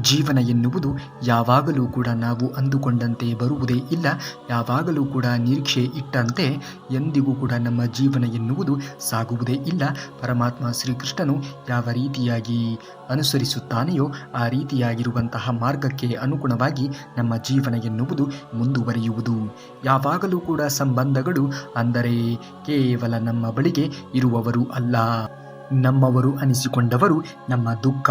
ಜೀವನ ಎನ್ನುವುದು ಯಾವಾಗಲೂ ಕೂಡ ನಾವು ಅಂದುಕೊಂಡಂತೆ ಬರುವುದೇ ಇಲ್ಲ. ಯಾವಾಗಲೂ ಕೂಡ ನಿರೀಕ್ಷೆ ಇಟ್ಟಂತೆ ಎಂದಿಗೂ ಕೂಡ ನಮ್ಮ ಜೀವನ ಎನ್ನುವುದು ಸಾಗುವುದೇ ಇಲ್ಲ. ಪರಮಾತ್ಮ ಶ್ರೀಕೃಷ್ಣನು ಯಾವ ರೀತಿಯಾಗಿ ಅನುಸರಿಸುತ್ತಾನೆಯೋ ಆ ರೀತಿಯಾಗಿರುವಂತಹ ಮಾರ್ಗಕ್ಕೆ ಅನುಗುಣವಾಗಿ ನಮ್ಮ ಜೀವನ ಎನ್ನುವುದು ಮುಂದುವರಿಯುವುದು. ಯಾವಾಗಲೂ ಕೂಡ ಸಂಬಂಧಗಳು ಅಂದರೆ ಕೇವಲ ನಮ್ಮ ಬಳಿಗೆ ಇರುವವರು ಅಲ್ಲ, ನಮ್ಮವರು ಅನಿಸಿಕೊಂಡವರು, ನಮ್ಮ ದುಃಖ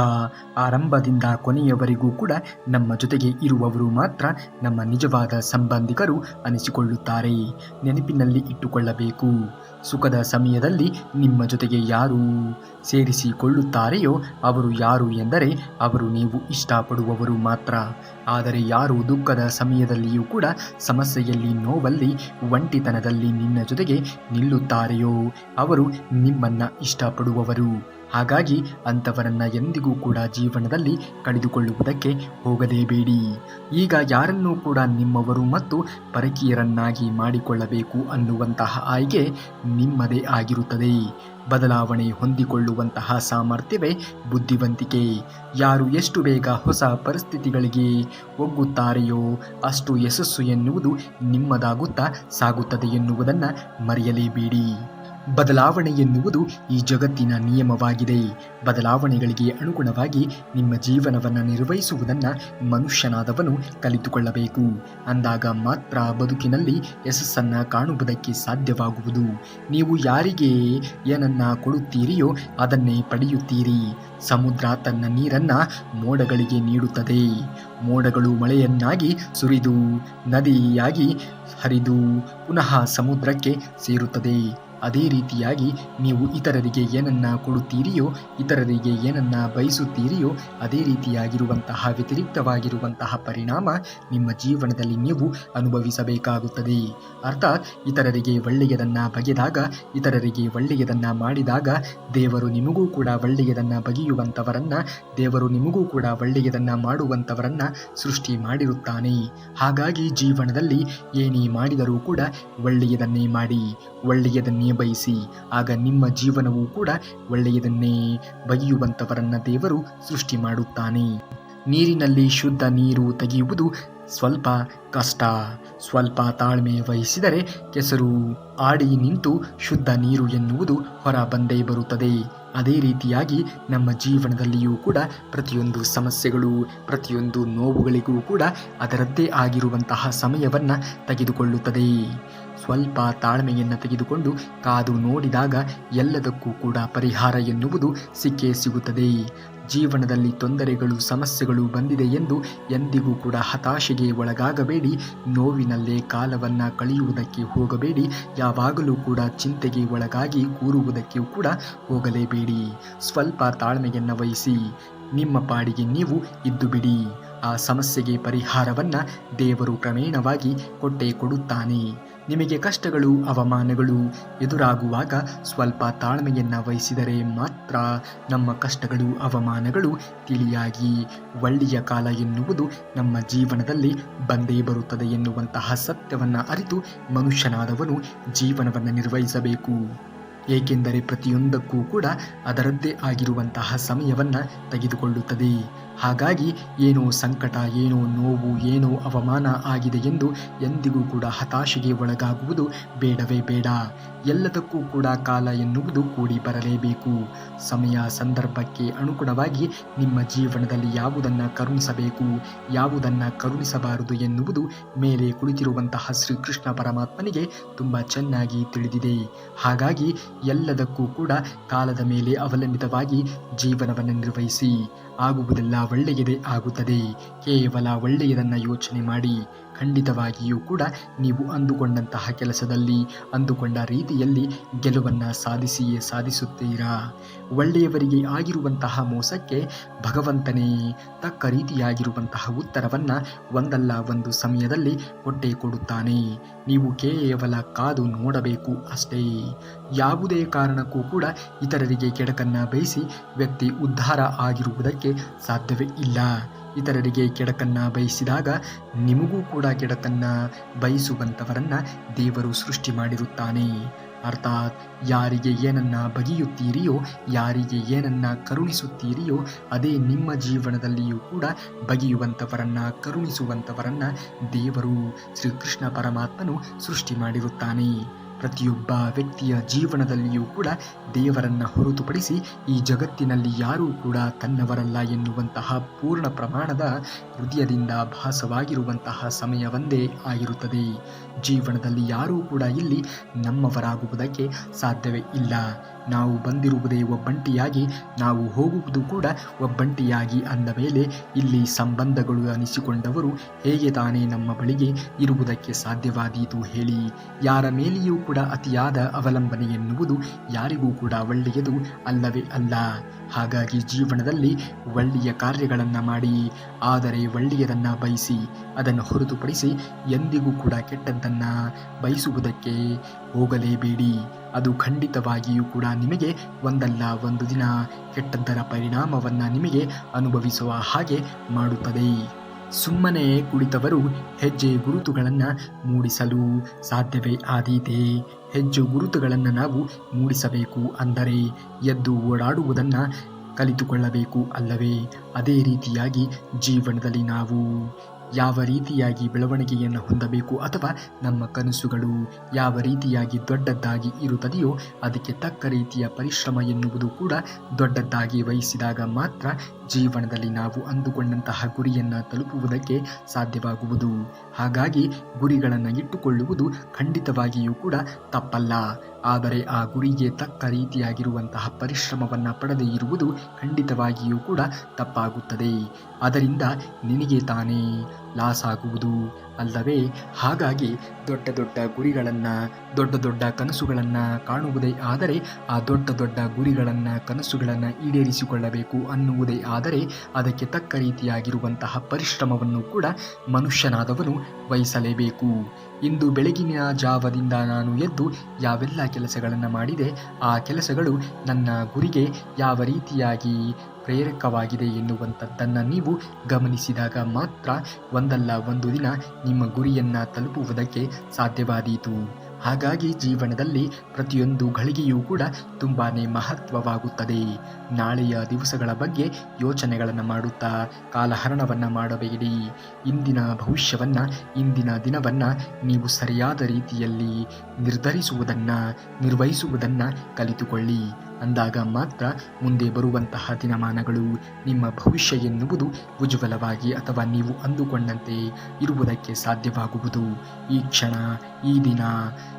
ಆರಂಭದಿಂದ ಕೊನೆಯವರೆಗೂ ಕೂಡ ನಮ್ಮ ಜೊತೆಗೆ ಇರುವವರು ಮಾತ್ರ ನಮ್ಮ ನಿಜವಾದ ಸಂಬಂಧಿಕರು ಅನಿಸಿಕೊಳ್ಳುತ್ತಾರೆ. ನೆನಪಿನಲ್ಲಿ ಇಟ್ಟುಕೊಳ್ಳಬೇಕು, ಸುಖದ ಸಮಯದಲ್ಲಿ ನಿಮ್ಮ ಜೊತೆಗೆ ಯಾರು ಸೇರಿಸಿಕೊಳ್ಳುತ್ತಾರೆಯೋ ಅವರು ಯಾರು ಎಂದರೆ ಅವರು ನೀವು ಇಷ್ಟಪಡುವವರು ಮಾತ್ರ. ಆದರೆ ಯಾರು ದುಃಖದ ಸಮಯದಲ್ಲಿಯೂ ಕೂಡ ಸಮಸ್ಯೆಯಲ್ಲಿ, ನೋವಲ್ಲಿ, ಒಂಟಿತನದಲ್ಲಿ ನಿನ್ನ ಜೊತೆಗೆ ನಿಲ್ಲುತ್ತಾರೆಯೋ ಅವರು ನಿಮ್ಮನ್ನ ಇಷ್ಟಪಡುವವರು. ಹಾಗಾಗಿ ಅಂಥವರನ್ನ ಎಂದಿಗೂ ಕೂಡ ಜೀವನದಲ್ಲಿ ಕಳೆದುಕೊಳ್ಳುವುದಕ್ಕೆ ಹೋಗಲೇಬೇಡಿ. ಈಗ ಯಾರನ್ನೂ ಕೂಡ ನಿಮ್ಮವರು ಮತ್ತು ಪರಕೀಯರನ್ನಾಗಿ ಮಾಡಿಕೊಳ್ಳಬೇಕು ಅನ್ನುವಂತಹ ಆಯ್ಕೆ ನಿಮ್ಮದೇ ಆಗಿರುತ್ತದೆ. ಬದಲಾವಣೆ ಹೊಂದಿಕೊಳ್ಳುವಂತಹ ಸಾಮರ್ಥ್ಯವೇ ಬುದ್ಧಿವಂತಿಕೆ. ಯಾರು ಎಷ್ಟು ಬೇಗ ಹೊಸ ಪರಿಸ್ಥಿತಿಗಳಿಗೆ ಒಗ್ಗುತ್ತಾರೆಯೋ ಅಷ್ಟು ಯಶಸ್ಸು ಎನ್ನುವುದು ನಿಮ್ಮದಾಗುತ್ತಾ ಸಾಗುತ್ತದೆ ಎನ್ನುವುದನ್ನು ಮರೆಯಲೇಬೇಡಿ. ಬದಲಾವಣೆ ಎನ್ನುವುದು ಈ ಜಗತ್ತಿನ ನಿಯಮವಾಗಿದೆ. ಬದಲಾವಣೆಗಳಿಗೆ ಅನುಗುಣವಾಗಿ ನಿಮ್ಮ ಜೀವನವನ್ನು ನಿರ್ವಹಿಸುವುದನ್ನು ಮನುಷ್ಯನಾದವನು ಕಲಿತುಕೊಳ್ಳಬೇಕು. ಅಂದಾಗ ಮಾತ್ರ ಬದುಕಿನಲ್ಲಿ ಯಶಸ್ಸನ್ನು ಕಾಣುವುದಕ್ಕೆ ಸಾಧ್ಯವಾಗುವುದು. ನೀವು ಯಾರಿಗೆ ಏನನ್ನ ಕೊಡುತ್ತೀರಿಯೋ ಅದನ್ನೇ ಪಡೆಯುತ್ತೀರಿ. ಸಮುದ್ರ ತನ್ನ ನೀರನ್ನು ಮೋಡಗಳಿಗೆ ನೀಡುತ್ತದೆ. ಮೋಡಗಳು ಮಳೆಯನ್ನಾಗಿ ಸುರಿದು ನದಿಯಾಗಿ ಹರಿದು ಪುನಃ ಸಮುದ್ರಕ್ಕೆ ಸೇರುತ್ತದೆ. ಅದೇ ರೀತಿಯಾಗಿ ನೀವು ಇತರರಿಗೆ ಏನನ್ನ ಕೊಡುತ್ತೀರಿಯೋ, ಇತರರಿಗೆ ಏನನ್ನ ಬಯಸುತ್ತೀರಿಯೋ ಅದೇ ರೀತಿಯಾಗಿರುವಂತಹ ವ್ಯತಿರಿಕ್ತವಾಗಿರುವಂತಹ ಪರಿಣಾಮ ನಿಮ್ಮ ಜೀವನದಲ್ಲಿ ನೀವು ಅನುಭವಿಸಬೇಕಾಗುತ್ತದೆ. ಅರ್ಥಾತ್ ಇತರರಿಗೆ ಒಳ್ಳೆಯದನ್ನು ಬಗೆದಾಗ, ಇತರರಿಗೆ ಒಳ್ಳೆಯದನ್ನು ಮಾಡಿದಾಗ ದೇವರು ನಿಮಗೂ ಕೂಡ ಒಳ್ಳೆಯದನ್ನು ಬಗೆಯುವಂಥವರನ್ನ, ದೇವರು ನಿಮಗೂ ಕೂಡ ಒಳ್ಳೆಯದನ್ನು ಮಾಡುವಂಥವರನ್ನ ಸೃಷ್ಟಿ ಮಾಡಿರುತ್ತಾನೆ. ಹಾಗಾಗಿ ಜೀವನದಲ್ಲಿ ಏನೇ ಮಾಡಿದರೂ ಕೂಡ ಒಳ್ಳೆಯದನ್ನೇ ಮಾಡಿ, ಒಳ್ಳೆಯದನ್ನೇ ಬಯಸಿ. ಆಗ ನಿಮ್ಮ ಜೀವನವೂ ಕೂಡ ಒಳ್ಳೆಯದನ್ನೇ ಬಗೆಯುವಂಥವರನ್ನ ದೇವರು ಸೃಷ್ಟಿ ಮಾಡುತ್ತಾನೆ. ನೀರಿನಲ್ಲಿ ಶುದ್ಧ ನೀರು ತೆಗೆಯುವುದು ಸ್ವಲ್ಪ ಕಷ್ಟ. ಸ್ವಲ್ಪ ತಾಳ್ಮೆ ವಹಿಸಿದರೆ ಕೆಸರು ಆಡಿ ನಿಂತು ಶುದ್ಧ ನೀರು ಎನ್ನುವುದು ಹೊರ ಬಂದೇ ಬರುತ್ತದೆ. ಅದೇ ರೀತಿಯಾಗಿ ನಮ್ಮ ಜೀವನದಲ್ಲಿಯೂ ಕೂಡ ಪ್ರತಿಯೊಂದು ಸಮಸ್ಯೆಗಳು, ಪ್ರತಿಯೊಂದು ನೋವುಗಳಿಗೂ ಕೂಡ ಅದರದ್ದೇ ಆಗಿರುವಂತಹ ಸಮಯವನ್ನು ತೆಗೆದುಕೊಳ್ಳುತ್ತದೆ. ಸ್ವಲ್ಪ ತಾಳ್ಮೆಯನ್ನು ತೆಗೆದುಕೊಂಡು ಕಾದು ನೋಡಿದಾಗ ಎಲ್ಲದಕ್ಕೂ ಕೂಡ ಪರಿಹಾರ ಎನ್ನುವುದು ಸಿಕ್ಕೇ ಸಿಗುತ್ತದೆ. ಜೀವನದಲ್ಲಿ ತೊಂದರೆಗಳು, ಸಮಸ್ಯೆಗಳು ಬಂದಿದೆ ಎಂದು ಎಂದಿಗೂ ಕೂಡ ಹತಾಶೆಗೆ ಒಳಗಾಗಬೇಡಿ. ನೋವಿನಲ್ಲೇ ಕಾಲವನ್ನು ಕಳೆಯುವುದಕ್ಕೆ ಹೋಗಬೇಡಿ. ಯಾವಾಗಲೂ ಕೂಡ ಚಿಂತೆಗೆ ಒಳಗಾಗಿ ಕೂರುವುದಕ್ಕೆ ಕೂಡ ಹೋಗಲೇಬೇಡಿ. ಸ್ವಲ್ಪ ತಾಳ್ಮೆಯನ್ನು ವಹಿಸಿ ನಿಮ್ಮ ಪಾಡಿಗೆ ನೀವು ಇದ್ದು ಬಿಡಿ. ಆ ಸಮಸ್ಯೆಗೆ ಪರಿಹಾರವನ್ನು ದೇವರು ಕ್ರಮೇಣವಾಗಿ ಕೊಟ್ಟೇ ಕೊಡುತ್ತಾನೆ. ನಿಮಗೆ ಕಷ್ಟಗಳು, ಅವಮಾನಗಳು ಎದುರಾಗುವಾಗ ಸ್ವಲ್ಪ ತಾಳ್ಮೆಯನ್ನು ವಹಿಸಿದರೆ ಮಾತ್ರ ನಮ್ಮ ಕಷ್ಟಗಳು, ಅವಮಾನಗಳು ತಿಳಿಯಾಗಿ ಒಳ್ಳೆಯ ಕಾಲ ಎನ್ನುವುದು ನಮ್ಮ ಜೀವನದಲ್ಲಿ ಬಂದೇ ಬರುತ್ತದೆ ಎನ್ನುವಂತಹ ಸತ್ಯವನ್ನು ಅರಿತು ಮನುಷ್ಯನಾದವನು ಜೀವನವನ್ನು ನಿರ್ವಹಿಸಬೇಕು. ಏಕೆಂದರೆ ಪ್ರತಿಯೊಂದಕ್ಕೂ ಕೂಡ ಅದರದ್ದೇ ಆಗಿರುವಂತಹ ಸಮಯವನ್ನು ತೆಗೆದುಕೊಳ್ಳುತ್ತದೆ. ಹಾಗಾಗಿ ಏನೋ ಸಂಕಟ, ಏನೋ ನೋವು, ಏನೋ ಅವಮಾನ ಆಗಿದೆ ಎಂದು ಎಂದಿಗೂ ಕೂಡ ಹತಾಶೆಗೆ ಒಳಗಾಗುವುದು ಬೇಡವೇ ಬೇಡ. ಎಲ್ಲದಕ್ಕೂ ಕೂಡ ಕಾಲ ಎನ್ನುವುದು ಕೂಡಿ ಬರಲೇಬೇಕು. ಸಮಯ ಸಂದರ್ಭಕ್ಕೆ ಅನುಗುಣವಾಗಿ ನಿಮ್ಮ ಜೀವನದಲ್ಲಿ ಯಾವುದನ್ನು ಕರುಣಿಸಬೇಕು, ಯಾವುದನ್ನು ಕರುಣಿಸಬಾರದು ಎನ್ನುವುದು ಮೇಲೆ ಕುಳಿತಿರುವಂತಹ ಶ್ರೀಕೃಷ್ಣ ಪರಮಾತ್ಮನಿಗೆ ತುಂಬ ಚೆನ್ನಾಗಿ ತಿಳಿದಿದೆ. ಹಾಗಾಗಿ ಎಲ್ಲದಕ್ಕೂ ಕೂಡ ಕಾಲದ ಮೇಲೆ ಅವಲಂಬಿತವಾಗಿ ಜೀವನವನ್ನು ನಿರ್ವಹಿಸಿ. ಆಗುವುದೆಲ್ಲ ಒಳ್ಳೆಯದೇ ಆಗುತ್ತದೆ. ಕೇವಲ ಒಳ್ಳೆಯದನ್ನು ಯೋಚನೆ ಮಾಡಿ. ಖಂಡಿತವಾಗಿಯೂ ಕೂಡ ನೀವು ಅಂದುಕೊಂಡಂತಹ ಕೆಲಸದಲ್ಲಿ, ಅಂದುಕೊಂಡ ರೀತಿಯಲ್ಲಿ ಗೆಲುವನ್ನು ಸಾಧಿಸಿಯೇ ಸಾಧಿಸುತ್ತೀರಾ. ಒಳ್ಳೆಯವರಿಗೆ ಆಗಿರುವಂತಹ ಮೋಸಕ್ಕೆ ಭಗವಂತನೇ ತಕ್ಕ ರೀತಿಯಾಗಿರುವಂತಹ ಉತ್ತರವನ್ನು ಒಂದಲ್ಲ ಒಂದು ಸಮಯದಲ್ಲಿ ಕೊಟ್ಟೇ ಕೊಡುತ್ತಾನೆ. ನೀವು ಕೇವಲ ಕಾದು ನೋಡಬೇಕು ಅಷ್ಟೇ. ಯಾವುದೇ ಕಾರಣಕ್ಕೂ ಕೂಡ ಇತರರಿಗೆ ಕೆಡಕನ್ನು ಬಯಸಿ ವ್ಯಕ್ತಿ ಉದ್ಧಾರ ಆಗಿರುವುದಕ್ಕೆ ಸಾಧ್ಯವೇ ಇಲ್ಲ. ಇತರರಿಗೆ ಕೆಡಕನ್ನು ಬಯಸಿದಾಗ ನಿಮಗೂ ಕೂಡ ಕೆಡಕನ್ನು ಬಯಸುವಂಥವರನ್ನು ದೇವರು ಸೃಷ್ಟಿ ಮಾಡಿರುತ್ತಾನೆ. ಅರ್ಥಾತ್ ಯಾರಿಗೆ ಏನನ್ನ ಬಗೆಯುತ್ತೀರಿಯೋ, ಯಾರಿಗೆ ಏನನ್ನ ಕರುಣಿಸುತ್ತೀರಿಯೋ, ಅದೇ ನಿಮ್ಮ ಜೀವನದಲ್ಲಿಯೂ ಕೂಡ ಬಗೆಯುವಂಥವರನ್ನ, ಕರುಣಿಸುವಂಥವರನ್ನ ದೇವರು ಶ್ರೀಕೃಷ್ಣ ಪರಮಾತ್ಮನು ಸೃಷ್ಟಿ ಮಾಡಿರುತ್ತಾನೆ. ಪ್ರತಿಯೊಬ್ಬ ವ್ಯಕ್ತಿಯ ಜೀವನದಲ್ಲಿಯೂ ಕೂಡ ದೇವರನ್ನ ಹೊರತುಪಡಿಸಿ ಈ ಜಗತ್ತಿನಲ್ಲಿ ಯಾರೂ ಕೂಡ ತನ್ನವರಲ್ಲ ಎನ್ನುವಂತಹ ಪೂರ್ಣ ಪ್ರಮಾಣದ ಹೃದಯದಿಂದ ಭಾಸವಾಗಿರುವಂತಹ ಸಮಯವೊಂದೇ ಆಗಿರುತ್ತದೆ. ಜೀವನದಲ್ಲಿ ಯಾರೂ ಕೂಡ ಇಲ್ಲಿ ನಮ್ಮವರಾಗುವುದಕ್ಕೆ ಸಾಧ್ಯವೇ ಇಲ್ಲ. ನಾವು ಬಂದಿರುವುದೇ ಒಬ್ಬಂಟಿಯಾಗಿ, ನಾವು ಹೋಗುವುದು ಕೂಡ ಒಬ್ಬಂಟಿಯಾಗಿ ಅಂದ ಮೇಲೆ ಇಲ್ಲಿ ಸಂಬಂಧಗಳು ಅನಿಸಿಕೊಂಡವರು ಹೇಗೆ ತಾನೇ ನಮ್ಮ ಬಳಿಗೆ ಇರುವುದಕ್ಕೆ ಸಾಧ್ಯವಾದೀತು ಹೇಳಿ? ಯಾರ ಮೇಲೆಯೂ ಕೂಡ ಅತಿಯಾದ ಅವಲಂಬನೆ ಎನ್ನುವುದು ಯಾರಿಗೂ ಕೂಡ ಒಳ್ಳೆಯದು ಅಲ್ಲವೇ ಅಲ್ಲ. ಹಾಗಾಗಿ ಜೀವನದಲ್ಲಿ ಒಳ್ಳೆಯ ಕಾರ್ಯಗಳನ್ನು ಮಾಡಿ, ಆದರೆ ಒಳ್ಳೆಯದನ್ನು ಬಯಸಿ, ಅದನ್ನು ಹೊರತುಪಡಿಸಿ ಎಂದಿಗೂ ಕೂಡ ಕೆಟ್ಟದ್ದನ್ನು ಬಯಸುವುದಕ್ಕೆ ಹೋಗಲೇಬೇಡಿ. ಅದು ಖಂಡಿತವಾಗಿಯೂ ಕೂಡ ನಿಮಗೆ ಒಂದಲ್ಲ ಒಂದು ದಿನ ಕೆಟ್ಟದ್ದರ ಪರಿಣಾಮವನ್ನು ನಿಮಗೆ ಅನುಭವಿಸುವ ಹಾಗೆ ಮಾಡುತ್ತದೆ. ಸುಮ್ಮನೆ ಕುಳಿತವರು ಹೆಜ್ಜೆ ಗುರುತುಗಳನ್ನು ಮೂಡಿಸಲು ಸಾಧ್ಯವೇ ಆದೀತೆ? ಹೆಜ್ಜೆ ಗುರುತುಗಳನ್ನು ನಾವು ಮೂಡಿಸಬೇಕು ಅಂದರೆ ಎದ್ದು ಓಡಾಡುವುದನ್ನು ಕಲಿತುಕೊಳ್ಳಬೇಕು ಅಲ್ಲವೇ? ಅದೇ ರೀತಿಯಾಗಿ ಜೀವನದಲ್ಲಿ ನಾವು ಯಾವ ರೀತಿಯಾಗಿ ಬೆಳವಣಿಗೆಯನ್ನು ಹೊಂದಬೇಕು ಅಥವಾ ನಮ್ಮ ಕನಸುಗಳು ಯಾವ ರೀತಿಯಾಗಿ ದೊಡ್ಡದಾಗಿ ಇರುತ್ತದೆಯೋ ಅದಕ್ಕೆ ತಕ್ಕ ರೀತಿಯ ಪರಿಶ್ರಮ ಎನ್ನುವುದು ಕೂಡ ದೊಡ್ಡದಾಗಿ ವಹಿಸಿದಾಗ ಮಾತ್ರ ಜೀವನದಲ್ಲಿ ನಾವು ಅಂದುಕೊಂಡಂತಹ ಗುರಿಯನ್ನು ತಲುಪುವುದಕ್ಕೆ ಸಾಧ್ಯವಾಗುವುದು. ಹಾಗಾಗಿ ಗುರಿಗಳನ್ನು ಇಟ್ಟುಕೊಳ್ಳುವುದು ಖಂಡಿತವಾಗಿಯೂ ಕೂಡ ತಪ್ಪಲ್ಲ. ಆದರೆ ಆ ಗುರಿಗೆ ತಕ್ಕ ರೀತಿಯಾಗಿರುವಂತಹ ಪರಿಶ್ರಮವನ್ನು ಪಡೆದೇ ಇರುವುದು ಖಂಡಿತವಾಗಿಯೂ ಕೂಡ ತಪ್ಪಾಗುತ್ತದೆ. ಅದರಿಂದ ನಿನಗೆ ತಾನೇ ಲಾಸ್ ಆಗುವುದು ಅಲ್ಲವೇ? ಹಾಗಾಗಿ ದೊಡ್ಡ ದೊಡ್ಡ ಗುರಿಗಳನ್ನು, ದೊಡ್ಡ ದೊಡ್ಡ ಕನಸುಗಳನ್ನು ಕಾಣುವುದೇ ಆದರೆ, ಆ ದೊಡ್ಡ ದೊಡ್ಡ ಗುರಿಗಳನ್ನು, ಕನಸುಗಳನ್ನು ಈಡೇರಿಸಿಕೊಳ್ಳಬೇಕು ಅನ್ನುವುದೇ ಆದರೆ ಅದಕ್ಕೆ ತಕ್ಕ ರೀತಿಯಾಗಿರುವಂತಹ ಪರಿಶ್ರಮವನ್ನು ಕೂಡ ಮನುಷ್ಯನಾದವನು ವಹಿಸಲೇಬೇಕು. ಇಂದು ಬೆಳಗಿನ ಜಾವದಿಂದ ನಾನು ಎದ್ದು ಯಾವೆಲ್ಲ ಕೆಲಸಗಳನ್ನು ಮಾಡಿದೆ, ಆ ಕೆಲಸಗಳು ನನ್ನ ಗುರಿಗೆ ಯಾವ ರೀತಿಯಾಗಿ ಪ್ರೇರಕವಾಗಿದೆ ಎನ್ನುವಂಥದ್ದನ್ನು ನೀವು ಗಮನಿಸಿದಾಗ ಮಾತ್ರ ಒಂದಲ್ಲ ಒಂದು ದಿನ ನಿಮ್ಮ ಗುರಿಯನ್ನು ತಲುಪುವುದಕ್ಕೆ ಸಾಧ್ಯವಾದೀತು. ಹಾಗಾಗಿ ಜೀವನದಲ್ಲಿ ಪ್ರತಿಯೊಂದು ಘಳಿಗೆಯೂ ಕೂಡ ತುಂಬಾ ಮಹತ್ವವಾಗುತ್ತದೆ. ನಾಳೆಯ ದಿವಸಗಳ ಬಗ್ಗೆ ಯೋಚನೆಗಳನ್ನು ಮಾಡುತ್ತಾ ಕಾಲಹರಣವನ್ನು ಮಾಡಬೇಡಿ. ಇಂದಿನ ಭವಿಷ್ಯವನ್ನು, ಇಂದಿನ ದಿನವನ್ನು ನೀವು ಸರಿಯಾದ ರೀತಿಯಲ್ಲಿ ನಿರ್ವಹಿಸುವುದನ್ನು ಕಲಿತುಕೊಳ್ಳಿ. ಅಂದಾಗ ಮಾತ್ರ ಮುಂದೆ ಬರುವಂತಹ ದಿನಮಾನಗಳು, ನಿಮ್ಮ ಭವಿಷ್ಯ ಎನ್ನುವುದು ಉಜ್ವಲವಾಗಿ ಅಥವಾ ನೀವು ಅಂದುಕೊಂಡಂತೆ ಇರುವುದಕ್ಕೆ ಸಾಧ್ಯವಾಗುವುದು. ಈ ಕ್ಷಣ, ಈ ದಿನ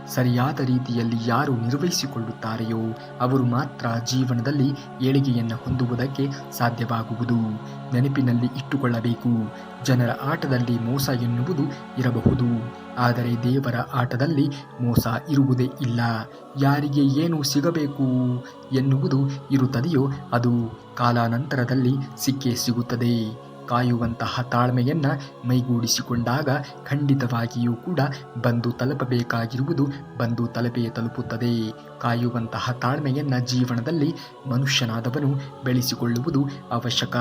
ಸರಿಯಾದ ರೀತಿಯಲ್ಲಿ ಯಾರು ನಿರ್ವಹಿಸಿಕೊಳ್ಳುತ್ತಾರೆಯೋ ಅವರು ಮಾತ್ರ ಜೀವನದಲ್ಲಿ ಏಳಿಗೆಯನ್ನು ಹೊಂದುವುದಕ್ಕೆ ಸಾಧ್ಯವಾಗುವುದು. ನೆನಪಿನಲ್ಲಿ ಇಟ್ಟುಕೊಳ್ಳಬೇಕು, ಜನರ ಆಟದಲ್ಲಿ ಮೋಸ ಎನ್ನುವುದು ಇರಬಹುದು, ಆದರೆ ದೇವರ ಆಟದಲ್ಲಿ ಮೋಸ ಇರುವುದೇ ಇಲ್ಲ. ಯಾರಿಗೆ ಏನು ಸಿಗಬೇಕು ಎನ್ನುವುದು ಇರುತ್ತದೆಯೋ ಅದು ಕಾಲಾನಂತರದಲ್ಲಿ ಸಿಕ್ಕೇ ಸಿಗುತ್ತದೆ. ಕಾಯುವಂತಹ ತಾಳ್ಮೆಯನ್ನು ಮೈಗೂಡಿಸಿಕೊಂಡಾಗ ಖಂಡಿತವಾಗಿಯೂ ಕೂಡ ಬಂದು ತಲುಪಬೇಕಾಗಿರುವುದು ಬಂದು ತಲುಪುತ್ತದೆ. ಕಾಯುವಂತಹ ತಾಳ್ಮೆಯನ್ನು ಜೀವನದಲ್ಲಿ ಮನುಷ್ಯನಾದವನು ಬೆಳೆಸಿಕೊಳ್ಳುವುದು ಅವಶ್ಯಕ.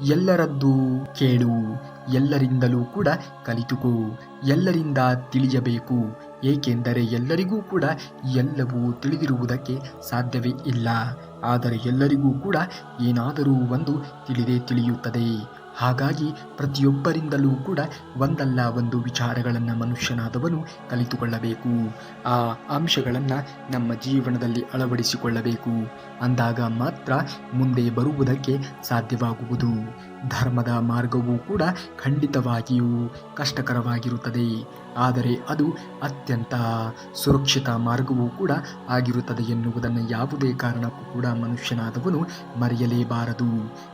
ಎಲ್ಲರದ್ದು ಕೇಳು, ಎಲ್ಲರಿಂದಲೂ ಕೂಡ ಕಲಿತುಕೋ, ಎಲ್ಲರಿಂದ ತಿಳಿಯಬೇಕು. ಏಕೆಂದರೆ ಎಲ್ಲರಿಗೂ ಕೂಡ ಎಲ್ಲವೂ ತಿಳಿದಿರುವುದಕ್ಕೆ ಸಾಧ್ಯವೇ ಇಲ್ಲ. ಆದರೆ ಎಲ್ಲರಿಗೂ ಕೂಡ ಏನಾದರೂ ಒಂದು ತಿಳಿಯುತ್ತದೆ. ಹಾಗಾಗಿ ಪ್ರತಿಯೊಬ್ಬರಿಂದಲೂ ಕೂಡ ಒಂದಲ್ಲ ಒಂದು ವಿಚಾರಗಳನ್ನು ಮನುಷ್ಯನಾದವನು ಕಲಿತುಕೊಳ್ಳಬೇಕು. ಆ ಅಂಶಗಳನ್ನು ನಮ್ಮ ಜೀವನದಲ್ಲಿ ಅಳವಡಿಸಿಕೊಳ್ಳಬೇಕು. ಅಂದಾಗ ಮಾತ್ರ ಮುಂದೆ ಬರುವುದಕ್ಕೆ ಸಾಧ್ಯವಾಗುವುದು. ಧರ್ಮದ ಮಾರ್ಗವೂ ಕೂಡ ಖಂಡಿತವಾಗಿಯೂ ಕಷ್ಟಕರವಾಗಿರುತ್ತದೆ, ಆದರೆ ಅದು ಅತ್ಯಂತ ಸುರಕ್ಷಿತ ಮಾರ್ಗವೂ ಕೂಡ ಆಗಿರುತ್ತದೆ ಎನ್ನುವುದನ್ನು ಯಾವುದೇ ಕಾರಣಕ್ಕೂ ಕೂಡ ಮನುಷ್ಯನಾದವನು ಮರೆಯಲೇಬಾರದು.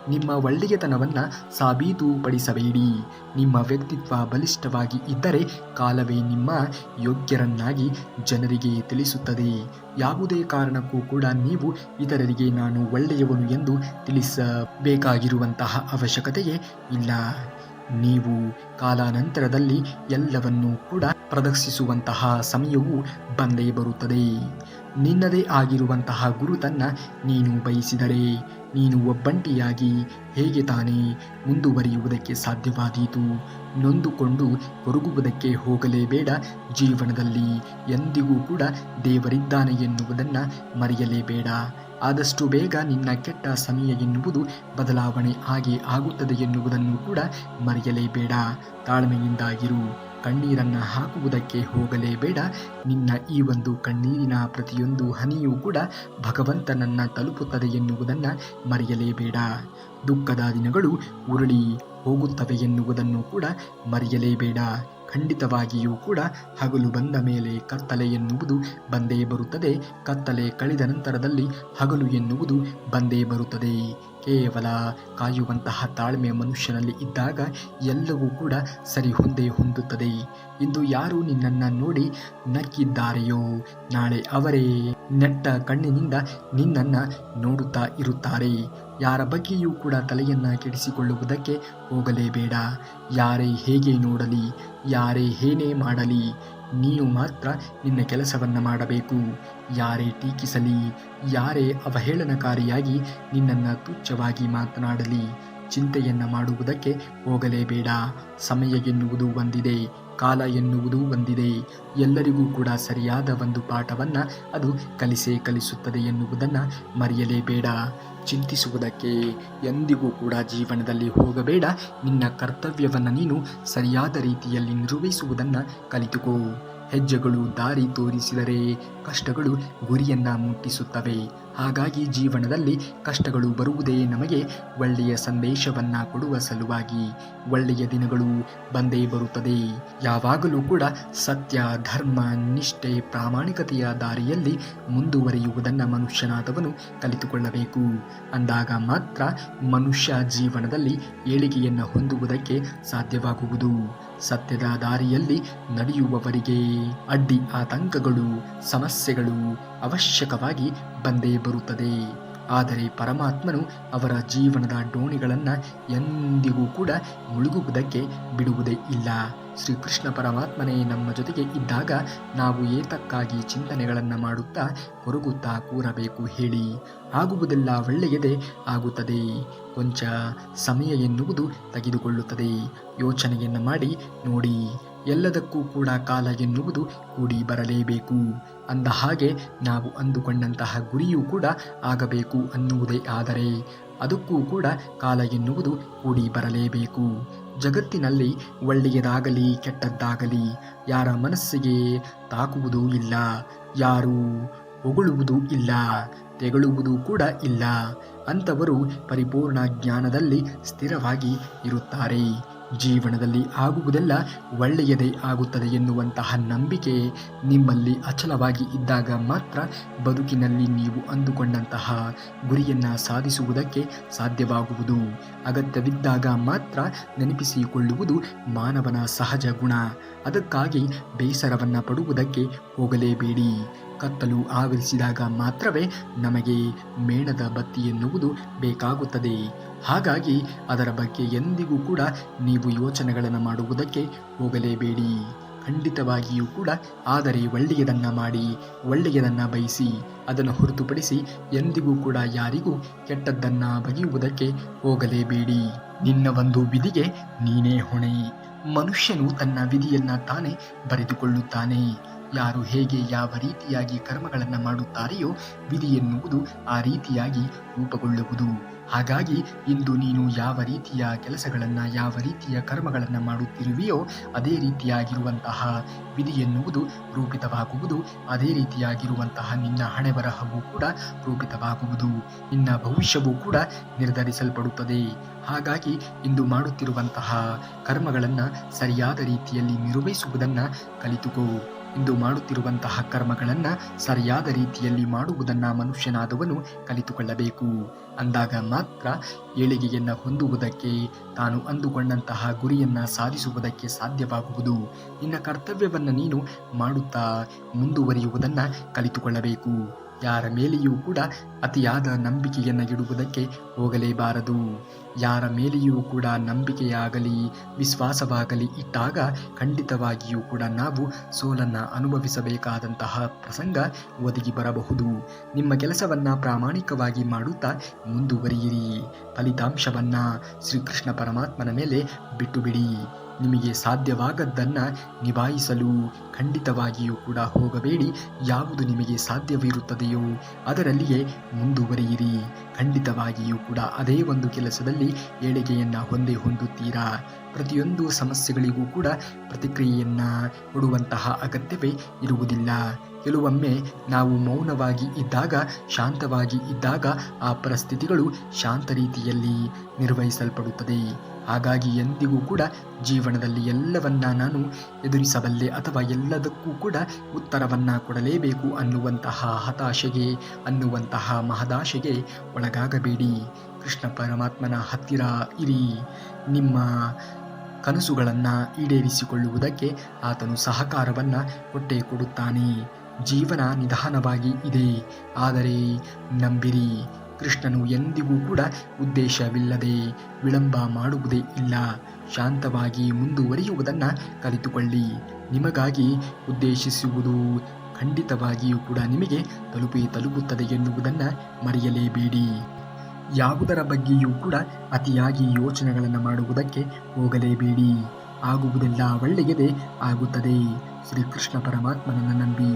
ನಿಮ್ಮ ಒಳ್ಳೆಯತನವನ್ನು ಸಾಬೀತುಪಡಿಸಬೇಡಿ. ನಿಮ್ಮ ವ್ಯಕ್ತಿತ್ವ ಬಲಿಷ್ಠವಾಗಿ ಇದ್ದರೆ ಕಾಲವೇ ನಿಮ್ಮ ಯೋಗ್ಯರನ್ನಾಗಿ ಜನರಿಗೆ ತಿಳಿಸುತ್ತದೆ. ಯಾವುದೇ ಕಾರಣಕ್ಕೂ ಕೂಡ ನೀವು ಇತರರಿಗೆ ನಾನು ಒಳ್ಳೆಯವನು ಎಂದು ತಿಳಿಸಬೇಕಾಗಿರುವಂತಹ ಅವಶ್ಯಕತೆಯೇ ಇಲ್ಲ. ನೀವು ಕಾಲಾನಂತರದಲ್ಲಿ ಎಲ್ಲವನ್ನೂ ಕೂಡ ಪ್ರದರ್ಶಿಸುವಂತಹ ಸಮಯವು ಬಂದೇ ಬರುತ್ತದೆ. ನಿನ್ನದೇ ಆಗಿರುವಂತಹ ಗುರುತನ್ನ ನೀನು ಬಯಸಿದರೆ ನೀನು ಒಬ್ಬಂಟಿಯಾಗಿ ಹೇಗೆ ತಾನೇ ಮುಂದುವರಿಯುವುದಕ್ಕೆ ಸಾಧ್ಯವಾದೀತು? ನೊಂದುಕೊಂಡು ಕೊರಗುವುದಕ್ಕೆ ಹೋಗಲೇಬೇಡ. ಜೀವನದಲ್ಲಿ ಎಂದಿಗೂ ಕೂಡ ದೇವರಿದ್ದಾನೆ ಎನ್ನುವುದನ್ನು ಮರೆಯಲೇಬೇಡ. ಆದಷ್ಟು ಬೇಗ ನಿನ್ನ ಕೆಟ್ಟ ಸಮಯ ಎನ್ನುವುದು ಬದಲಾವಣೆ ಆಗುತ್ತದೆ ಎನ್ನುವುದನ್ನು ಕೂಡ ಮರೆಯಲೇಬೇಡ. ತಾಳ್ಮೆಯಿಂದಾಗಿರು. ಕಣ್ಣೀರನ್ನು ಹಾಕುವುದಕ್ಕೆ ಹೋಗಲೇಬೇಡ. ನಿನ್ನ ಈ ಒಂದು ಕಣ್ಣೀರಿನ ಪ್ರತಿಯೊಂದು ಹನಿಯೂ ಕೂಡ ಭಗವಂತನನ್ನ ತಲುಪುತ್ತದೆ ಎನ್ನುವುದನ್ನು ಮರೆಯಲೇಬೇಡ. ದುಃಖದ ದಿನಗಳು ಉರುಳಿ ಹೋಗುತ್ತವೆ ಎನ್ನುವುದನ್ನು ಕೂಡ ಮರೆಯಲೇಬೇಡ. ಖಂಡಿತವಾಗಿಯೂ ಕೂಡ ಹಗಲು ಬಂದ ಮೇಲೆ ಕತ್ತಲೆ ಎನ್ನುವುದು ಬಂದೇ ಬರುತ್ತದೆ. ಕತ್ತಲೆ ಕಳೆದ ನಂತರದಲ್ಲಿ ಹಗಲು ಎನ್ನುವುದು ಬಂದೇ ಬರುತ್ತದೆ. ಕೇವಲ ಕಾಯುವಂತಹ ತಾಳ್ಮೆ ಮನುಷ್ಯನಲ್ಲಿ ಇದ್ದಾಗ ಎಲ್ಲವೂ ಕೂಡ ಸರಿ ಹೊಂದುತ್ತದೆ. ಇಂದು ಯಾರು ನಿನ್ನನ್ನು ನೋಡಿ ನಕ್ಕಿದ್ದಾರೆಯೋ ನಾಳೆ ಅವರೇ ನೆಟ್ಟ ಕಣ್ಣಿನಿಂದ ನಿನ್ನನ್ನು ನೋಡುತ್ತಾ ಇರುತ್ತಾರೆ. ಯಾರ ಬಗ್ಗೆಯೂ ಕೂಡ ತಲೆಯನ್ನು ಕೆಡಿಸಿಕೊಳ್ಳುವುದಕ್ಕೆ ಹೋಗಲೇಬೇಡ. ಯಾರೇ ಹೇಗೆ ನೋಡಲಿ, ಯಾರೇ ಏನೇ ಮಾಡಲಿ, ನೀನು ಮಾತ್ರ ನಿನ್ನ ಕೆಲಸವನ್ನು ಮಾಡಬೇಕು. ಯಾರೇ ಟೀಕಿಸಲಿ, ಯಾರೇ ಅವಹೇಳನಕಾರಿಯಾಗಿ ನಿನ್ನನ್ನು ತುಚ್ಛವಾಗಿ ಮಾತನಾಡಲಿ, ಚಿಂತೆಯನ್ನು ಮಾಡುವುದಕ್ಕೆ ಹೋಗಲೇಬೇಡ. ಸಮಯ ಎನ್ನುವುದು ಒಂದಿದೆ, ಕಾಲ ಎನ್ನುವುದು ಒಂದಿದೆ. ಎಲ್ಲರಿಗೂ ಕೂಡ ಸರಿಯಾದ ಒಂದು ಪಾಠವನ್ನು ಅದು ಕಲಿಸುತ್ತದೆ ಎನ್ನುವುದನ್ನು ಮರೆಯಲೇಬೇಡ. ಚಿಂತಿಸುವುದಕ್ಕೆ ಎಂದಿಗೂ ಕೂಡ ಜೀವನದಲ್ಲಿ ಹೋಗಬೇಡ. ನಿನ್ನ ಕರ್ತವ್ಯವನ್ನು ನೀನು ಸರಿಯಾದ ರೀತಿಯಲ್ಲಿ ನಿರ್ವಹಿಸುವುದನ್ನು ಕಲಿತುಕೋ. ಹೆಜ್ಜೆಗಳು ದಾರಿ ತೋರಿಸಿದರೆ ಕಷ್ಟಗಳು ಗುರಿಯನ್ನು ಮುಟ್ಟಿಸುತ್ತವೆ. ಹಾಗಾಗಿ ಜೀವನದಲ್ಲಿ ಕಷ್ಟಗಳು ಬರುವುದೇ ನಮಗೆ ಒಳ್ಳೆಯ ಸಂದೇಶವನ್ನು ಕೊಡುವ ಸಲುವಾಗಿ. ಒಳ್ಳೆಯ ದಿನಗಳು ಬಂದೇ ಬರುತ್ತದೆ. ಯಾವಾಗಲೂ ಕೂಡ ಸತ್ಯ, ಧರ್ಮ, ನಿಷ್ಠೆ, ಪ್ರಾಮಾಣಿಕತೆಯ ದಾರಿಯಲ್ಲಿ ಮುಂದುವರಿಯುವುದನ್ನು ಮನುಷ್ಯನಾದವನು ಕಲಿತುಕೊಳ್ಳಬೇಕು. ಅಂದಾಗ ಮಾತ್ರ ಮನುಷ್ಯ ಜೀವನದಲ್ಲಿ ಏಳಿಗೆಯನ್ನು ಹೊಂದುವುದಕ್ಕೆ ಸಾಧ್ಯವಾಗುವುದು. ಸತ್ಯದ ದಾರಿಯಲ್ಲಿ ನಡೆಯುವವರಿಗೆ ಅಡ್ಡಿ ಆತಂಕಗಳು, ಸಮಸ್ಯೆಗಳು ಅವಶ್ಯಕವಾಗಿ ಬಂದೇ ಬರುತ್ತದೆ. ಆದರೆ ಪರಮಾತ್ಮನು ಅವರ ಜೀವನದ ಡೋಣಿಗಳನ್ನು ಎಂದಿಗೂ ಕೂಡ ಮುಳುಗುವುದಕ್ಕೆ ಬಿಡುವುದೇ ಇಲ್ಲ. ಶ್ರೀಕೃಷ್ಣ ಪರಮಾತ್ಮನೇ ನಮ್ಮ ಜೊತೆಗೆ ಇದ್ದಾಗ ನಾವು ಏತಕ್ಕಾಗಿ ಚಿಂತನೆಗಳನ್ನು ಮಾಡುತ್ತಾ ಕೊರಗುತ್ತಾ ಕೂರಬೇಕು ಹೇಳಿ? ಆಗುವುದೆಲ್ಲ ಒಳ್ಳೆಯದೇ ಆಗುತ್ತದೆ. ಕೊಂಚ ಸಮಯ ಎನ್ನುವುದು ತೆಗೆದುಕೊಳ್ಳುತ್ತದೆ. ಯೋಚನೆಯನ್ನು ಮಾಡಿ ನೋಡಿ. ಎಲ್ಲದಕ್ಕೂ ಕೂಡ ಕಾಲ ಎನ್ನುವುದು ಕೂಡಿ ಬರಲೇಬೇಕು. ಅಂದ ಹಾಗೆ ನಾವು ಅಂದುಕೊಂಡಂತಹ ಗುರಿಯೂ ಕೂಡ ಆಗಬೇಕು ಅನ್ನುವುದೇ ಆದರೆ ಅದಕ್ಕೂ ಕೂಡ ಕಾಲ ಎನ್ನುವುದು ಕೂಡಿ ಬರಲೇಬೇಕು. ಜಗತ್ತಿನಲ್ಲಿ ಒಳ್ಳೆಯದಾಗಲಿ ಕೆಟ್ಟದ್ದಾಗಲಿ ಯಾರ ಮನಸ್ಸಿಗೆ ತಾಕುವುದೂ ಇಲ್ಲ. ಯಾರೂ ಹೊಗಳುವುದೂ ಇಲ್ಲ, ತೆಗಳುವುದೂ ಕೂಡ ಇಲ್ಲ. ಅಂಥವರು ಪರಿಪೂರ್ಣ ಜ್ಞಾನದಲ್ಲಿ ಸ್ಥಿರವಾಗಿ ಇರುತ್ತಾರೆ. ಜೀವನದಲ್ಲಿ ಆಗುವುದೆಲ್ಲ ಒಳ್ಳೆಯದೇ ಆಗುತ್ತದೆ ಎನ್ನುವಂತಹ ನಂಬಿಕೆ ನಿಮ್ಮಲ್ಲಿ ಅಚಲವಾಗಿ ಇದ್ದಾಗ ಮಾತ್ರ ಬದುಕಿನಲ್ಲಿ ನೀವು ಅಂದುಕೊಂಡಂತಹ ಗುರಿಯನ್ನು ಸಾಧಿಸುವುದಕ್ಕೆ ಸಾಧ್ಯವಾಗುವುದು. ಅಗತ್ಯವಿದ್ದಾಗ ಮಾತ್ರ ನೆನಪಿಸಿಕೊಳ್ಳುವುದು ಮಾನವನ ಸಹಜ ಗುಣ. ಅದಕ್ಕಾಗಿ ಬೇಸರವನ್ನು ಪಡುವುದಕ್ಕೆ ಹೋಗಲೇಬೇಡಿ. ಕತ್ತಲು ಆವರಿಸಿದಾಗ ಮಾತ್ರವೇ ನಮಗೆ ಮೇಣದ ಬತ್ತಿ ಎನ್ನುವುದು ಬೇಕಾಗುತ್ತದೆ. ಹಾಗಾಗಿ ಅದರ ಬಗ್ಗೆ ಎಂದಿಗೂ ಕೂಡ ನೀವು ಯೋಚನೆಗಳನ್ನು ಮಾಡುವುದಕ್ಕೆ ಹೋಗಲೇಬೇಡಿ. ಖಂಡಿತವಾಗಿಯೂ ಕೂಡ ಆದರೆ ಒಳ್ಳೆಯದನ್ನು ಮಾಡಿ, ಒಳ್ಳೆಯದನ್ನು ಬಯಸಿ, ಅದನ್ನು ಹೊರತುಪಡಿಸಿ ಎಂದಿಗೂ ಕೂಡ ಯಾರಿಗೂ ಕೆಟ್ಟದ್ದನ್ನು ಬಗೆಯುವುದಕ್ಕೆ ಹೋಗಲೇಬೇಡಿ. ನಿನ್ನ ಒಂದು ವಿಧಿಗೆ ನೀನೇ ಹೊಣೆ. ಮನುಷ್ಯನು ತನ್ನ ವಿಧಿಯನ್ನು ತಾನೇ ಬರೆದುಕೊಳ್ಳುತ್ತಾನೆ. ಯಾರು ಹೇಗೆ ಯಾವ ರೀತಿಯಾಗಿ ಕರ್ಮಗಳನ್ನು ಮಾಡುತ್ತಾರೆಯೋ ವಿಧಿ ಎನ್ನುವುದು ಆ ರೀತಿಯಾಗಿ ರೂಪುಗೊಳ್ಳುವುದು. ಹಾಗಾಗಿ ಇಂದು ನೀನು ಯಾವ ರೀತಿಯ ಕೆಲಸಗಳನ್ನು, ಯಾವ ರೀತಿಯ ಕರ್ಮಗಳನ್ನು ಮಾಡುತ್ತಿರುವೆಯೋ ಅದೇ ರೀತಿಯಾಗಿರುವಂತಹ ವಿಧಿ ಎನ್ನುವುದು ರೂಪಿತವಾಗುವುದು. ಅದೇ ರೀತಿಯಾಗಿರುವಂತಹ ನಿನ್ನ ಹಣೆಬರಹವೂ ಕೂಡ ರೂಪಿತವಾಗುವುದು. ನಿನ್ನ ಭವಿಷ್ಯವೂ ಕೂಡ ನಿರ್ಧರಿಸಲ್ಪಡುತ್ತದೆ. ಹಾಗಾಗಿ ಇಂದು ಮಾಡುತ್ತಿರುವಂತಹ ಕರ್ಮಗಳನ್ನು ಸರಿಯಾದ ರೀತಿಯಲ್ಲಿ ನಿರ್ವಹಿಸುವುದನ್ನು ಕಲಿತುಕೋ. ಇಂದು ಮಾಡುತ್ತಿರುವಂತಹ ಕರ್ಮಗಳನ್ನು ಸರಿಯಾದ ರೀತಿಯಲ್ಲಿ ಮಾಡುವುದನ್ನು ಮನುಷ್ಯನಾದವನು ಕಲಿತುಕೊಳ್ಳಬೇಕು. ಅಂದಾಗ ಮಾತ್ರ ಏಳಿಗೆಯನ್ನು ಹೊಂದುವುದಕ್ಕೆ, ತಾನು ಅಂದುಕೊಂಡಂತಹ ಗುರಿಯನ್ನು ಸಾಧಿಸುವುದಕ್ಕೆ ಸಾಧ್ಯವಾಗುವುದು. ನಿನ್ನ ಕರ್ತವ್ಯವನ್ನು ನೀನು ಮಾಡುತ್ತಾ ಮುಂದುವರಿಯುವುದನ್ನು ಕಲಿತುಕೊಳ್ಳಬೇಕು. ಯಾರ ಮೇಲೆಯೂ ಕೂಡ ಅತಿಯಾದ ನಂಬಿಕೆಯನ್ನು ಇಡುವುದಕ್ಕೆ ಹೋಗಲೇಬಾರದು. ಯಾರ ಮೇಲೆಯೂ ಕೂಡ ನಂಬಿಕೆಯಾಗಲಿ ವಿಶ್ವಾಸವಾಗಲಿ ಇಟ್ಟಾಗ ಖಂಡಿತವಾಗಿಯೂ ಕೂಡ ನಾವು ಸೋಲನ್ನು ಅನುಭವಿಸಬೇಕಾದಂತಹ ಪ್ರಸಂಗ ಒದಗಿ ಬರಬಹುದು. ನಿಮ್ಮ ಕೆಲಸವನ್ನು ಪ್ರಾಮಾಣಿಕವಾಗಿ ಮಾಡುತ್ತಾ ಮುಂದುವರಿಯಿರಿ. ಫಲಿತಾಂಶವನ್ನು ಶ್ರೀಕೃಷ್ಣ ಪರಮಾತ್ಮನ ಮೇಲೆ ಬಿಟ್ಟು ಬಿಡಿ. ನಿಮಗೆ ಸಾಧ್ಯವಾಗದ್ದನ್ನು ನಿಭಾಯಿಸಲು ಖಂಡಿತವಾಗಿಯೂ ಕೂಡ ಹೋಗಬೇಡಿ. ಯಾವುದು ನಿಮಗೆ ಸಾಧ್ಯವಿರುತ್ತದೆಯೋ ಅದರಲ್ಲಿಯೇ ಮುಂದುವರಿಯಿರಿ. ಖಂಡಿತವಾಗಿಯೂ ಕೂಡ ಅದೇ ಒಂದು ಕೆಲಸದಲ್ಲಿ ಏಳಿಗೆಯನ್ನು ಹೊಂದುತ್ತೀರಾ. ಪ್ರತಿಯೊಂದು ಸಮಸ್ಯೆಗಳಿಗೂ ಕೂಡ ಪ್ರತಿಕ್ರಿಯೆಯನ್ನು ಕೊಡುವಂತಹ ಅಗತ್ಯವೇ ಇರುವುದಿಲ್ಲ. ಕೆಲವೊಮ್ಮೆ ನಾವು ಮೌನವಾಗಿ ಇದ್ದಾಗ, ಶಾಂತವಾಗಿ ಇದ್ದಾಗ ಆ ಪರಿಸ್ಥಿತಿಗಳು ಶಾಂತ ರೀತಿಯಲ್ಲಿ ನಿರ್ವಹಿಸಲ್ಪಡುತ್ತದೆ. ಹಾಗಾಗಿ ಎಂದಿಗೂ ಕೂಡ ಜೀವನದಲ್ಲಿ ಎಲ್ಲವನ್ನ ನಾನು ಎದುರಿಸಬಲ್ಲೆ ಅಥವಾ ಎಲ್ಲದಕ್ಕೂ ಕೂಡ ಉತ್ತರವನ್ನು ಕೊಡಲೇಬೇಕು ಅನ್ನುವಂತಹ ಹತಾಶೆಗೆ, ಅನ್ನುವಂತಹ ಮಹದಾಶೆಗೆ ಒಳಗಾಗಬೇಡಿ. ಕೃಷ್ಣ ಪರಮಾತ್ಮನ ಹತ್ತಿರ ಇರಿ. ನಿಮ್ಮ ಕನಸುಗಳನ್ನು ಈಡೇರಿಸಿಕೊಳ್ಳುವುದಕ್ಕೆ ಆತನು ಸಹಕಾರವನ್ನು ಕೊಟ್ಟೇ ಕೊಡುತ್ತಾನೆ. ಜೀವನ ನಿಧಾನವಾಗಿ ಇದೆ, ಆದರೆ ನಂಬಿರಿ, ಕೃಷ್ಣನು ಎಂದಿಗೂ ಕೂಡ ಉದ್ದೇಶವಿಲ್ಲದೆ ವಿಳಂಬ ಮಾಡುವುದೇ ಇಲ್ಲ. ಶಾಂತವಾಗಿ ಮುಂದುವರಿಯುವುದನ್ನು ಕಲಿತುಕೊಳ್ಳಿ. ನಿಮಗಾಗಿ ಉದ್ದೇಶಿಸುವುದು ಖಂಡಿತವಾಗಿಯೂ ಕೂಡ ನಿಮಗೆ ತಲುಪುತ್ತದೆ ಎನ್ನುವುದನ್ನು ಮರೆಯಲೇಬೇಡಿ. ಯಾವುದರ ಬಗ್ಗೆಯೂ ಕೂಡ ಅತಿಯಾಗಿ ಯೋಚನೆಗಳನ್ನು ಮಾಡುವುದಕ್ಕೆ ಹೋಗಲೇಬೇಡಿ. ಆಗುವುದೆಲ್ಲ ಒಳ್ಳೆಯದೇ ಆಗುತ್ತದೆ. ಶ್ರೀಕೃಷ್ಣ ಪರಮಾತ್ಮನನ್ನು ನಂಬಿ,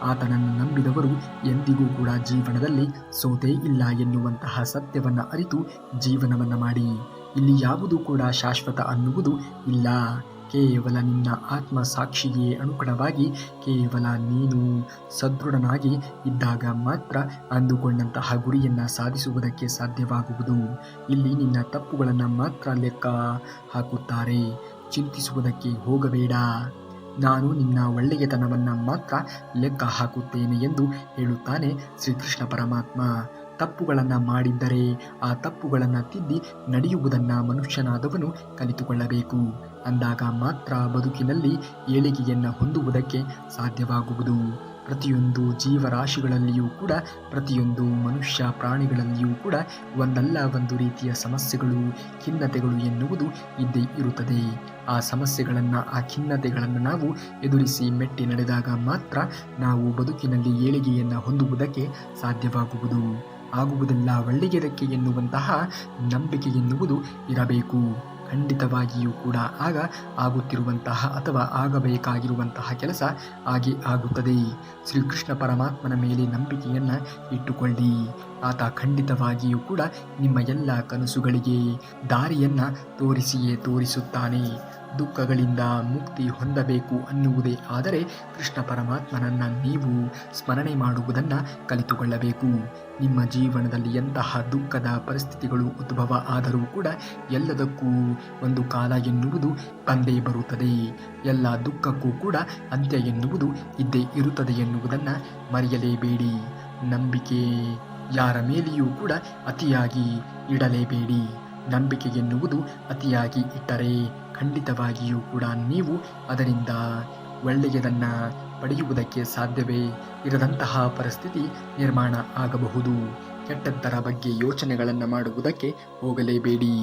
ಆತನನ್ನು ನಂಬಿದವರು ಎಂದಿಗೂ ಕೂಡ ಜೀವನದಲ್ಲಿ ಸೋತೇ ಇಲ್ಲ ಎನ್ನುವಂತಹ ಸತ್ಯವನ್ನು ಅರಿತು ಜೀವನವನ್ನು ಮಾಡಿ. ಇಲ್ಲಿ ಯಾವುದೂ ಕೂಡ ಶಾಶ್ವತ ಅನ್ನುವುದು ಇಲ್ಲ. ಕೇವಲ ನಿನ್ನ ಆತ್ಮ ಸಾಕ್ಷಿಗೆ ಅನುಗುಣವಾಗಿ ಕೇವಲ ನೀನು ಸದೃಢನಾಗಿ ಇದ್ದಾಗ ಮಾತ್ರ ಅಂದುಕೊಂಡಂತಹ ಗುರಿಯನ್ನು ಸಾಧಿಸುವುದಕ್ಕೆ ಸಾಧ್ಯವಾಗುವುದು. ಇಲ್ಲಿ ನಿನ್ನ ತಪ್ಪುಗಳನ್ನು ಮಾತ್ರ ಲೆಕ್ಕ ಹಾಕುತ್ತಾರೆ. ಚಿಂತಿಸುವುದಕ್ಕೆ ಹೋಗಬೇಡ. ನಾನು ನಿನ್ನ ಒಳ್ಳೆಯತನವನ್ನು ಮಾತ್ರ ಲೆಕ್ಕ ಹಾಕುತ್ತೇನೆ ಎಂದು ಹೇಳುತ್ತಾನೆ ಶ್ರೀಕೃಷ್ಣ ಪರಮಾತ್ಮ. ತಪ್ಪುಗಳನ್ನು ಮಾಡಿದ್ದರೆ ಆ ತಪ್ಪುಗಳನ್ನು ತಿದ್ದಿ ನಡೆಯುವುದನ್ನು ಮನುಷ್ಯನಾದವನು ಕಲಿತುಕೊಳ್ಳಬೇಕು. ಅಂದಾಗ ಮಾತ್ರ ಬದುಕಿನಲ್ಲಿ ಏಳಿಗೆಯನ್ನು ಹೊಂದುವುದಕ್ಕೆ ಸಾಧ್ಯವಾಗುವುದು. ಪ್ರತಿಯೊಂದು ಜೀವರಾಶಿಗಳಲ್ಲಿಯೂ ಕೂಡ, ಪ್ರತಿಯೊಂದು ಮನುಷ್ಯ ಪ್ರಾಣಿಗಳಲ್ಲಿಯೂ ಕೂಡ ಒಂದಲ್ಲ ಒಂದು ರೀತಿಯ ಸಮಸ್ಯೆಗಳು, ಖಿನ್ನತೆಗಳು ಎನ್ನುವುದು ಇದ್ದೇ ಇರುತ್ತದೆ. ಆ ಸಮಸ್ಯೆಗಳನ್ನು, ಆ ಖಿನ್ನತೆಗಳನ್ನು ನಾವು ಎದುರಿಸಿ ಮೆಟ್ಟಿ ನಡೆದಾಗ ಮಾತ್ರ ನಾವು ಬದುಕಿನಲ್ಲಿ ಏಳಿಗೆಯನ್ನು ಹೊಂದುವುದಕ್ಕೆ ಸಾಧ್ಯವಾಗುವುದು. ಆಗುವುದೆಲ್ಲ ಒಳ್ಳೆಯದಕ್ಕೆ ಎನ್ನುವಂತಹ ನಂಬಿಕೆ ಎನ್ನುವುದು ಇರಬೇಕು. ಖಂಡಿತವಾಗಿಯೂ ಕೂಡ ಆಗ ಆಗುತ್ತಿರುವಂತಹ ಅಥವಾ ಆಗಬೇಕಾಗಿರುವಂತಹ ಕೆಲಸ ಹಾಗೆ ಆಗುತ್ತದೆ. ಶ್ರೀಕೃಷ್ಣ ಪರಮಾತ್ಮನ ಮೇಲೆ ನಂಬಿಕೆಯನ್ನು ಇಟ್ಟುಕೊಳ್ಳಿ. ಆತ ಖಂಡಿತವಾಗಿಯೂ ಕೂಡ ನಿಮ್ಮ ಎಲ್ಲ ಕನಸುಗಳಿಗೆ ದಾರಿಯನ್ನು ತೋರಿಸುತ್ತಾನೆ. ದುಃಖಗಳಿಂದ ಮುಕ್ತಿ ಹೊಂದಬೇಕು ಅನ್ನುವುದೇ ಆದರೆ ಕೃಷ್ಣ ಪರಮಾತ್ಮನನ್ನು ನೀವು ಸ್ಮರಣೆ ಮಾಡುವುದನ್ನು ಕಲಿತುಕೊಳ್ಳಬೇಕು. ನಿಮ್ಮ ಜೀವನದಲ್ಲಿ ಎಂತಹ ದುಃಖದ ಪರಿಸ್ಥಿತಿಗಳು ಉದ್ಭವ ಆದರೂ ಕೂಡ ಎಲ್ಲದಕ್ಕೂ ಒಂದು ಕಾಲ ಎನ್ನುವುದು ಬಂದೇ ಬರುತ್ತದೆ. ಎಲ್ಲ ದುಃಖಕ್ಕೂ ಕೂಡ ಅಂತ್ಯ ಎನ್ನುವುದು ಇದ್ದೇ ಇರುತ್ತದೆ ಎನ್ನುವುದನ್ನು ಮರೆಯಲೇಬೇಡಿ. ನಂಬಿಕೆ ಯಾರ ಮೇಲೆಯೂ ಕೂಡ ಅತಿಯಾಗಿ ಇಡಲೇಬೇಡಿ. ನಂಬಿಕೆ ಎನ್ನುವುದು ಅತಿಯಾಗಿ ಇಟ್ಟರೆ ಖಂಡಿತವಾಗಿಯೂ ಕೂಡ ನೀವು ಅದರಿಂದ ಒಳ್ಳೆಯದನ್ನು ಪಡೆಯುವುದಕ್ಕೆ ಸಾಧ್ಯವೇ ಇರದಂತಹ ಪರಿಸ್ಥಿತಿ ನಿರ್ಮಾಣ ಆಗಬಹುದು. ಕೆಟ್ಟದ್ದರ ಬಗ್ಗೆ ಯೋಚನೆಗಳನ್ನು ಮಾಡುವುದಕ್ಕೆ ಹೋಗಲೇಬೇಡಿ.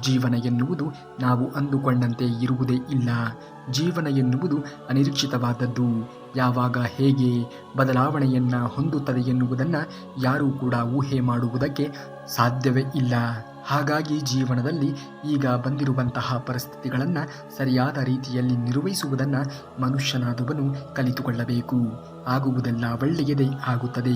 ಜೀವನ ಎನ್ನುವುದು ನಾವು ಅಂದುಕೊಂಡಂತೆ ಇರುವುದೇ ಇಲ್ಲ. ಜೀವನ ಎನ್ನುವುದು ಅನಿರೀಕ್ಷಿತವಾದದ್ದು. ಯಾವಾಗ ಹೇಗೆ ಬದಲಾವಣೆಯನ್ನು ಹೊಂದುತ್ತದೆ ಎನ್ನುವುದನ್ನು ಯಾರೂ ಕೂಡ ಊಹೆ ಮಾಡುವುದಕ್ಕೆ ಸಾಧ್ಯವೇ ಇಲ್ಲ. ಹಾಗಾಗಿ ಜೀವನದಲ್ಲಿ ಈಗ ಬಂದಿರುವಂತಹ ಪರಿಸ್ಥಿತಿಗಳನ್ನು ಸರಿಯಾದ ರೀತಿಯಲ್ಲಿ ನಿರ್ವಹಿಸುವುದನ್ನು ಮನುಷ್ಯನಾದವನು ಕಲಿತುಕೊಳ್ಳಬೇಕು. ಆಗುವುದೆಲ್ಲ ಒಳ್ಳೆಯದೇ ಆಗುತ್ತದೆ.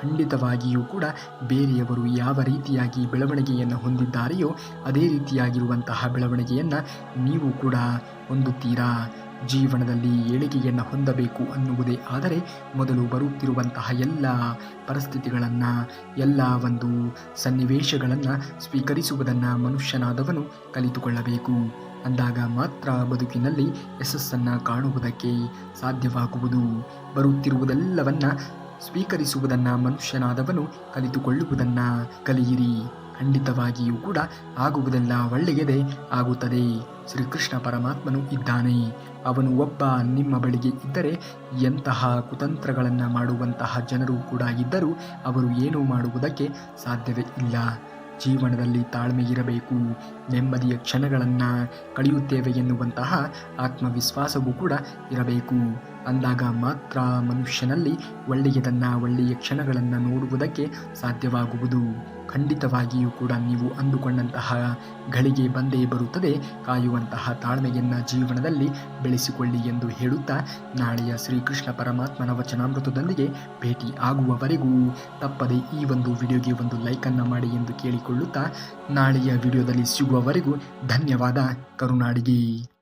ಖಂಡಿತವಾಗಿಯೂ ಕೂಡ ಬೇರೆಯವರು ಯಾವ ರೀತಿಯಾಗಿ ಬೆಳವಣಿಗೆಯನ್ನು ಹೊಂದಿದ್ದಾರೆಯೋ ಅದೇ ರೀತಿಯಾಗಿರುವಂತಹ ಬೆಳವಣಿಗೆಯನ್ನು ನೀವು ಕೂಡ ಹೊಂದುತ್ತೀರಾ. ಜೀವನದಲ್ಲಿ ಏಳಿಗೆಯನ್ನು ಹೊಂದಬೇಕು ಅನ್ನುವುದೇ ಆದರೆ ಮೊದಲು ಬರುತ್ತಿರುವಂತಹ ಎಲ್ಲ ಪರಿಸ್ಥಿತಿಗಳನ್ನು, ಎಲ್ಲ ಒಂದು ಸನ್ನಿವೇಶಗಳನ್ನು ಸ್ವೀಕರಿಸುವುದನ್ನು ಮನುಷ್ಯನಾದವನು ಕಲಿತುಕೊಳ್ಳಬೇಕು. ಅಂದಾಗ ಮಾತ್ರ ಬದುಕಿನಲ್ಲಿ ಯಶಸ್ಸನ್ನು ಕಾಣುವುದಕ್ಕೆ ಸಾಧ್ಯವಾಗುವುದು. ಬರುತ್ತಿರುವುದೆಲ್ಲವನ್ನು ಸ್ವೀಕರಿಸುವುದನ್ನು ಮನುಷ್ಯನಾದವನು ಕಲಿತುಕೊಳ್ಳುವುದನ್ನು ಕಲಿಯಿರಿ. ಖಂಡಿತವಾಗಿಯೂ ಕೂಡ ಆಗುವುದೆಲ್ಲ ಒಳ್ಳೆಯದೇ ಆಗುತ್ತದೆ. ಶ್ರೀಕೃಷ್ಣ ಪರಮಾತ್ಮನು ಇದ್ದಾನೆ. ಅವನು ಒಬ್ಬ ನಿಮ್ಮ ಬಳಿಗೆ ಇದ್ದರೆ ಎಂತಹ ಕುತಂತ್ರಗಳನ್ನು ಮಾಡುವಂತಹ ಜನರು ಕೂಡ ಇದ್ದರೂ ಅವರು ಏನೂ ಮಾಡುವುದಕ್ಕೆ ಸಾಧ್ಯವೇ ಇಲ್ಲ. ಜೀವನದಲ್ಲಿ ತಾಳ್ಮೆ ಇರಬೇಕು. ನೆಮ್ಮದಿಯ ಕ್ಷಣಗಳನ್ನು ಕಳೆಯುತ್ತೇವೆ ಎನ್ನುವಂತಹ ಆತ್ಮವಿಶ್ವಾಸವೂ ಕೂಡ ಇರಬೇಕು. ಅಂದಾಗ ಮಾತ್ರ ಮನುಷ್ಯನಲ್ಲಿ ಒಳ್ಳೆಯ ಕ್ಷಣಗಳನ್ನು ನೋಡುವುದಕ್ಕೆ ಸಾಧ್ಯವಾಗುವುದು. ಖಂಡಿತವಾಗಿಯೂ ಕೂಡ ನೀವು ಅಂದುಕೊಂಡಂತಹ ಗಳಿಗೆ ಬಂದೇ ಬರುತ್ತದೆ. ಕಾಯುವಂತಹ ತಾಳ್ಮೆಯನ್ನು ಜೀವನದಲ್ಲಿ ಬೆಳೆಸಿಕೊಳ್ಳಿ ಎಂದು ಹೇಳುತ್ತಾ ನಾಳೆಯ ಶ್ರೀಕೃಷ್ಣ ಪರಮಾತ್ಮನ ವಚನಾಮೃತದೊಂದಿಗೆ ಭೇಟಿ ಆಗುವವರೆಗೂ ತಪ್ಪದೆ ಈ ಒಂದು ವಿಡಿಯೋಗೆ ಒಂದು ಲೈಕನ್ನು ಮಾಡಿ ಎಂದು ಕೇಳಿಕೊಳ್ಳುತ್ತಾ ನಾಳೆಯ ವಿಡಿಯೋದಲ್ಲಿ ಸಿಗುವವರೆಗೂ ಧನ್ಯವಾದ. ಕರುನಾಡಿಗೆ.